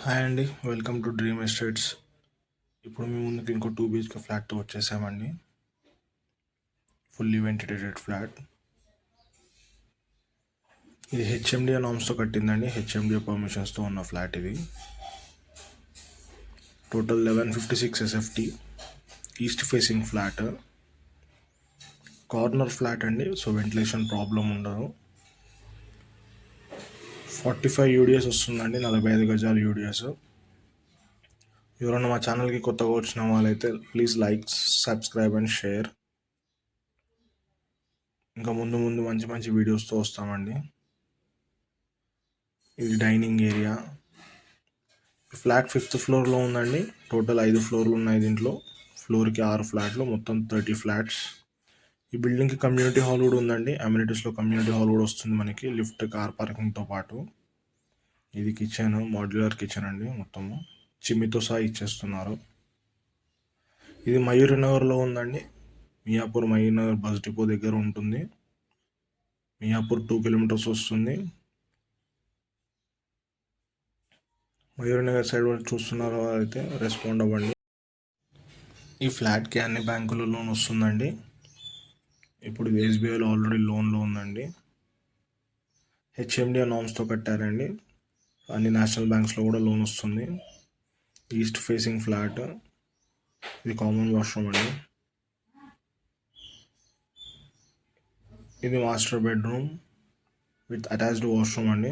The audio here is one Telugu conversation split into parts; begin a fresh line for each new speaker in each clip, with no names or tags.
హాయ్ అండి, వెల్కమ్ టు డ్రీమ్ ఎస్టేట్స్. ఇప్పుడు మీ ముందుకు ఇంకో 2 BHK ఫ్లాట్తో వచ్చేసామండి. Fully ventilated flat. ఇది హెచ్ఎండిఏ నామ్స్తో కట్టిందండి. హెచ్ఎండిఏ పర్మిషన్స్తో ఉన్న ఫ్లాట్ ఇది. Total 1156 SFT. East facing flat. Corner flat అండి, సో వెంటిలేషన్ ప్రాబ్లం ఉండదు. 45 UDS వస్తుందండి, 45 గజాలు UDS. ఎవరైనా మా ఛానల్కి కొత్తగా వచ్చిన వాళ్ళైతే please like, subscribe and share. ఇంకా ముందు ముందు మంచి మంచి వీడియోస్తో వస్తామండి. ఇది డైనింగ్ ఏరియా. ఫ్లాట్ 5th ఫ్లోర్లో ఉందండి. టోటల్ 5 ఫ్లోర్లు ఉన్నాయి దీంట్లో. ఫ్లోర్కి 6 ఫ్లాట్లు, మొత్తం 30 ఫ్లాట్స్. ఈ బిల్డింగ్కి కమ్యూనిటీ హాల్ కూడా ఉందండి. అమ్యూనిటీస్లో కమ్యూనిటీ హాల్ కూడా వస్తుంది మనకి, లిఫ్ట్, కార్ పార్కింగ్తో పాటు. ఇది కిచెన్, మాడ్యులర్ కిచెన్ అండి. మొత్తము చిమ్మితో సహా ఇచ్చేస్తున్నారు. ఇది మయూరి నగర్లో ఉందండి. మియాపూర్ మయూరి నగర్ బస్ డిపో దగ్గర ఉంటుంది. మియాపూర్ 2 kilometers వస్తుంది. మయూరి నగర్ సైడ్ వాళ్ళు చూస్తున్నారో అయితే రెస్పాండ్ అవ్వండి. ఈ ఫ్లాట్కి అన్ని బ్యాంకుల లోన్ వస్తుందండి. ఇప్పుడు ఎస్బీఐలో ఆల్రెడీ లోన్లో ఉందండి. హెచ్ఎండిఏ నామ్స్తో కట్టారండి. అన్ని నేషనల్ బ్యాంక్స్లో కూడా లోన్ వస్తుంది. East facing flat. ఇది కామన్ వాష్రూమ్ అండి. ఇది master bedroom with attached washroom అండి.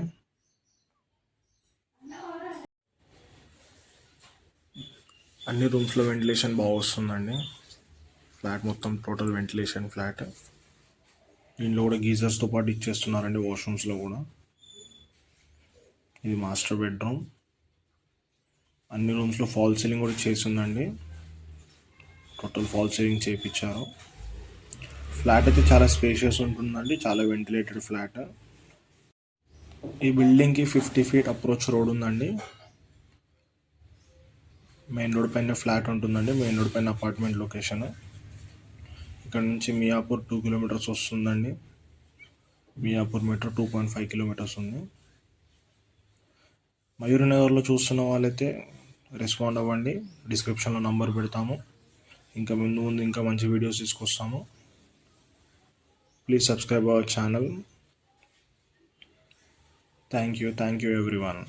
అన్ని రూమ్స్లో వెంటిలేషన్ బాగా వస్తుందండి. ఫ్లాట్ మొత్తం టోటల్ వెంటిలేషన్ ఫ్లాట్. దీంట్లో కూడా గీజర్స్తో పాటు ఇచ్చేస్తున్నారండి వాష్రూమ్స్లో కూడా. ఇది మాస్టర్ బెడ్రూమ్. అన్ని రూమ్స్లో ఫాల్ సీలింగ్ కూడా చేసిందండి. టోటల్ ఫాల్ సీలింగ్ చేయించారు. ఫ్లాట్ అయితే చాలా స్పేషియస్ ఉంటుందండి, చాలా వెంటిలేటెడ్ ఫ్లాట్. ఈ బిల్డింగ్కి 50 feet అప్రోచ్ రోడ్ ఉందండి. మెయిన్ రోడ్ పైన ఫ్లాట్ ఉంటుందండి. మెయిన్ రోడ్ పైన అపార్ట్మెంట్ లొకేషన్. ఇక్కడ నుంచి మియాపూర్ 2 kilometers వస్తుందండి. మియాపూర్ మెట్రో 2.5 kilometers ఉంది. మయూరి నగర్లో చూస్తున్న వాళ్ళైతే రెస్పాండ్ అవ్వండి. డిస్క్రిప్షన్లో నంబర్ పెడతాము. ఇంకా ముందు ఇంకా మంచి వీడియోస్ తీసుకొస్తాము. Please subscribe our channel. Thank you everyone.